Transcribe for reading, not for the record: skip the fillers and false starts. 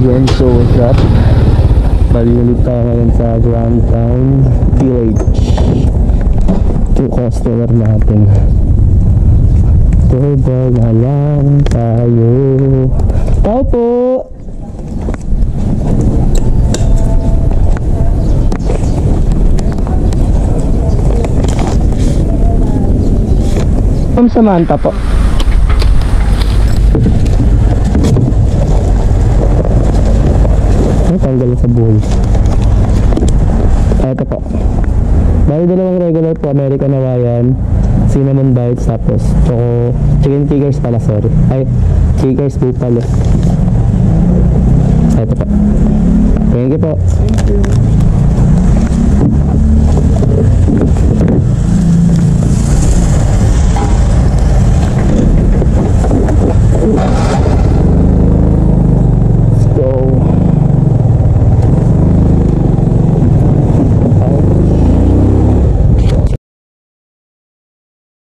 again, so what's up? Baliulit tayo ngayon sa Grand Town Village. Ito customer natin. Ito na lang tayo. Tao po! Ma'am Samantha po. Tanggal sa buhay. Ito po. Bali dalawang regular po, American Hawaiian, cinnamon bites, tapos chicken fingers pala, sorry. Ay, fingers po pala. Ito po. Thank you po. Thank you.